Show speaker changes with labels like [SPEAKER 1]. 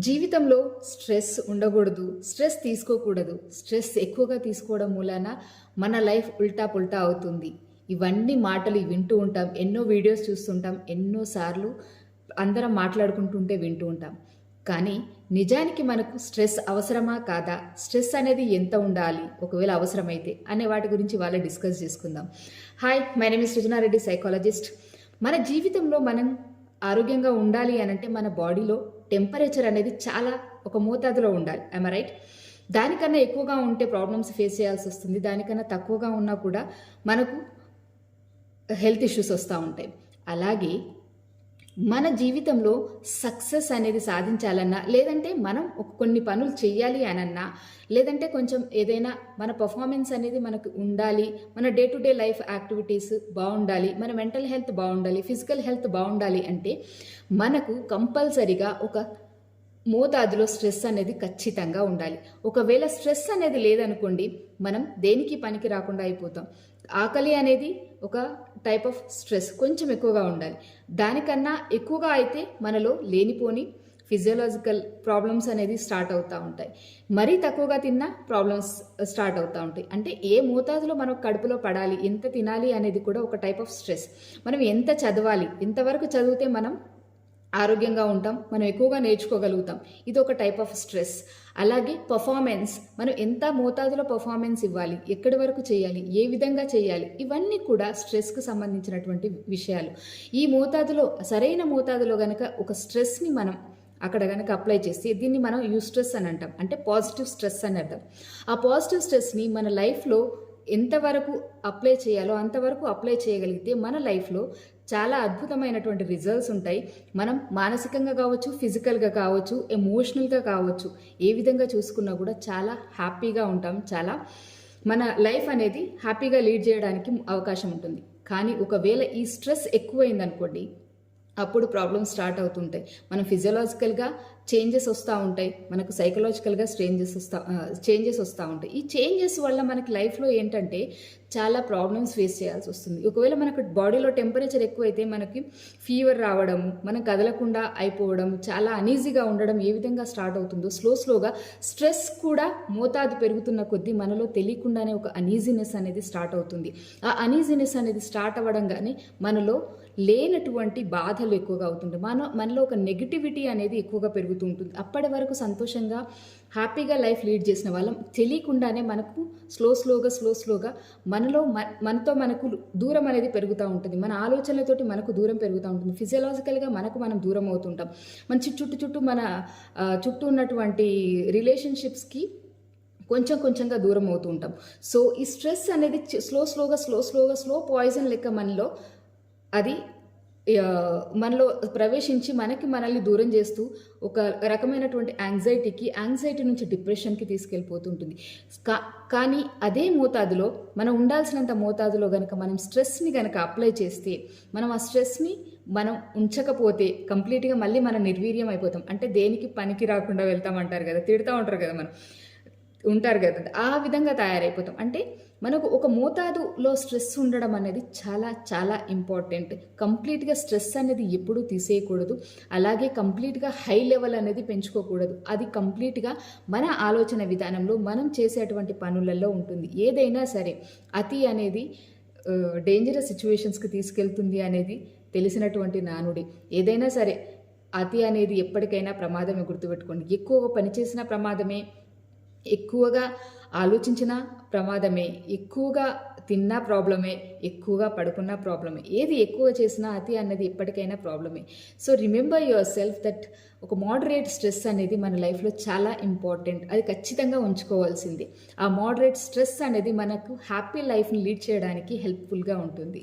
[SPEAKER 1] జీవితంలో స్ట్రెస్ ఉండకూడదు, స్ట్రెస్ తీసుకోకూడదు. స్ట్రెస్ ఎక్కువగా తీసుకోవడం మూలాన మన లైఫ్ ఉల్టా పుల్టా అవుతుంది. ఇవన్నీ మాటలు వింటూ ఉంటాం. ఎన్నో వీడియోస్ చూస్తుంటాం. ఎన్నోసార్లు అందరం మాట్లాడుకుంటుంటే వింటూ ఉంటాం. కానీ నిజానికి మనకు స్ట్రెస్ అవసరమా కాదా? స్ట్రెస్ అనేది ఎంత ఉండాలి ఒకవేళ అవసరమైతే అనే వాటి గురించి వాళ్ళ డిస్కస్ చేసుకుందాం. Hi, my name is Srujana Reddy, psychologist. మన జీవితంలో మనం ఆరోగ్యంగా ఉండాలి అనంటే మన బాడీలో టెంపరేచర్ అనేది చాలా ఒక మోతాదులో ఉండాలి. I'm right? దానికన్నా ఎక్కువగా ఉంటే ప్రాబ్లమ్స్ ఫేస్ చేయాల్సి వస్తుంది. దానికన్నా తక్కువగా ఉన్నా కూడా మనకు హెల్త్ ఇష్యూస్ వస్తూ ఉంటాయి. అలాగే మన జీవితంలో సక్సెస్ అనేది సాధించాలన్నా, లేదంటే మనం కొన్ని పనులు చేయాలి అనన్నా, లేదంటే కొంచెం ఏదైనా మన పర్ఫార్మెన్స్ అనేది మనకు ఉండాలి, మన day to day life activities బాగుండాలి, మన మెంటల్ హెల్త్ బాగుండాలి, ఫిజికల్ హెల్త్ బాగుండాలి అంటే మనకు కంపల్సరిగా ఒక మోతాదులో స్ట్రెస్ అనేది ఖచ్చితంగా ఉండాలి. ఒకవేళ స్ట్రెస్ అనేది లేదనుకోండి, మనం దేనికి పనికి రాకుండా అయిపోతాం. ఆకలి అనేది ఒక టైప్ ఆఫ్ స్ట్రెస్, కొంచెం ఎక్కువగా ఉండాలి. దానికన్నా ఎక్కువగా అయితే మనలో లేనిపోని ఫిజియోలాజికల్ ప్రాబ్లమ్స్ అనేది స్టార్ట్ అవుతూ ఉంటాయి. మరీ తక్కువగా తిన్నా ప్రాబ్లమ్స్ స్టార్ట్ అవుతూ ఉంటాయి. అంటే ఏ మోతాదులో మనం కడుపులో పడాలి, ఎంత తినాలి అనేది కూడా ఒక టైప్ ఆఫ్ స్ట్రెస్. మనం ఎంత చదవాలి, ఎంతవరకు చదివితే మనం ఆరోగ్యంగా ఉంటాం, మనం ఎక్కువగా నేర్చుకోగలుగుతాం, ఇది ఒక టైప్ ఆఫ్ స్ట్రెస్. అలాగే పర్ఫార్మెన్స్, మనం ఎంత మోతాదులో పర్ఫార్మెన్స్ ఇవ్వాలి, ఎక్కడి వరకు చేయాలి, ఏ విధంగా చేయాలి, ఇవన్నీ కూడా స్ట్రెస్కు సంబంధించినటువంటి విషయాలు. ఈ మోతాదులో, సరైన మోతాదులో గనక ఒక స్ట్రెస్ని మనం అక్కడ కనుక అప్లై చేస్తే దీన్ని మనం యూస్ట్రెస్ అని అంటాం. అంటే పాజిటివ్ స్ట్రెస్ అని అర్థం. ఆ పాజిటివ్ స్ట్రెస్ని మన లైఫ్లో ఎంతవరకు అప్లై చేయాలో అంతవరకు అప్లై చేయగలిగితే మన లైఫ్లో చాలా అద్భుతమైనటువంటి రిజల్ట్స్ ఉంటాయి. మనం మానసికంగా కావచ్చు, ఫిజికల్గా కావచ్చు, ఎమోషనల్గా కావచ్చు, ఏ విధంగా చూసుకున్నా కూడా చాలా హ్యాపీగా ఉంటాం. చాలా మన లైఫ్ అనేది హ్యాపీగా లీడ్ చేయడానికి అవకాశం ఉంటుంది. కానీ ఒకవేళ ఈ స్ట్రెస్ ఎక్కువైందనుకోండి, అప్పుడు ప్రాబ్లమ్స్ స్టార్ట్ అవుతుంటాయి. మనం ఫిజియోలాజికల్గా చేంజెస్ వస్తూ ఉంటాయి, మనకు సైకలాజికల్గా చేంజెస్ వస్తూ ఉంటాయి. ఈ చేంజెస్ వల్ల మనకి లైఫ్లో ఏంటంటే చాలా ప్రాబ్లమ్స్ ఫేస్ చేయాల్సి వస్తుంది. ఒకవేళ మనకు బాడీలో టెంపరేచర్ ఎక్కువైతే మనకి ఫీవర్ రావడము, మనం కదలకుండా అయిపోవడం, చాలా అనీజీగా ఉండడం ఏ విధంగా స్టార్ట్ అవుతుందో, స్లోగా స్ట్రెస్ కూడా మోతాదు పెరుగుతున్న కొద్దీ మనలో తెలియకుండానే ఒక అనీజీనెస్ అనేది స్టార్ట్ అవుతుంది. ఆ అనీజీనెస్ అనేది స్టార్ట్ అవ్వడంగానే మనలో లేనటువంటి బాధలు ఎక్కువగా అవుతుంటాయి. మనలో ఒక నెగిటివిటీ అనేది ఎక్కువగా పెరుగుతూ ఉంటుంది. అప్పటి వరకు సంతోషంగా హ్యాపీగా లైఫ్ లీడ్ చేసిన వాళ్ళం తెలియకుండానే మనకు స్లోగా మనతో మనకు దూరం అనేది పెరుగుతూ ఉంటుంది. మన ఆలోచనలతోటి మనకు దూరం పెరుగుతూ ఉంటుంది. ఫిజియలాజికల్గా మనం దూరం అవుతుంటాం. మన మన చుట్టూ ఉన్నటువంటి రిలేషన్షిప్స్కి కొంచెంగా దూరం అవుతూ ఉంటాం. సో ఈ స్ట్రెస్ అనేది స్లో పాయిజన్ లెక్క మనలో అది మనలో ప్రవేశించి మనల్ని దూరం చేస్తూ ఒక రకమైనటువంటి యాంగ్జైటీ నుంచి డిప్రెషన్కి తీసుకెళ్ళిపోతుంటుంది. కానీ అదే మోతాదులో మనం ఉండాల్సినంత మోతాదులో కనుక మనం స్ట్రెస్ని కనుక అప్లై చేస్తే, మనం ఆ స్ట్రెస్ని మనం ఉంచకపోతే కంప్లీట్గా మళ్ళీ మనం నిర్వీర్యం అయిపోతాం. అంటే దేనికి పనికి రాకుండా వెళ్తామంటారు కదా, తిడుతూ ఉంటారు కదా, ఉంటారు కదా, ఆ విధంగా తయారైపోతాం. అంటే మనకు ఒక మోతాదులో స్ట్రెస్ ఉండడం అనేది చాలా చాలా ఇంపార్టెంట్. కంప్లీట్గా స్ట్రెస్ అనేది ఎప్పుడూ తీసేయకూడదు. అలాగే కంప్లీట్గా హై లెవెల్ అనేది పెంచుకోకూడదు. అది కంప్లీట్గా మన ఆలోచన విధానంలో, మనం చేసేటువంటి పనులలో ఉంటుంది. ఏదైనా సరే అతి అనేది డేంజరస్ సిచ్యువేషన్స్కి తీసుకెళ్తుంది అనేది తెలిసినటువంటి నానుడి. ఏదైనా సరే అతి అనేది ఎప్పటికైనా ప్రమాదమే, గుర్తుపెట్టుకోండి. ఎక్కువగా పనిచేసిన ప్రమాదమే, ఎక్కువగా ఆలోచించిన ప్రమాదమే, ఎక్కువగా తిన్నా ప్రాబ్లమే, ఎక్కువగా పడుకున్నా ప్రాబ్లమే. ఏది ఎక్కువ చేసినా అతి అన్నది ఎప్పటికైనా ప్రాబ్లమే. So remember your self that ఒక మోడరేట్ స్ట్రెస్ అనేది మన లైఫ్లో చాలా ఇంపార్టెంట్. అది ఖచ్చితంగా ఉంచుకోవాల్సింది. ఆ మోడరేట్ స్ట్రెస్ అనేది మనకు హ్యాపీ లైఫ్ని లీడ్ చేయడానికి హెల్ప్ఫుల్గా ఉంటుంది.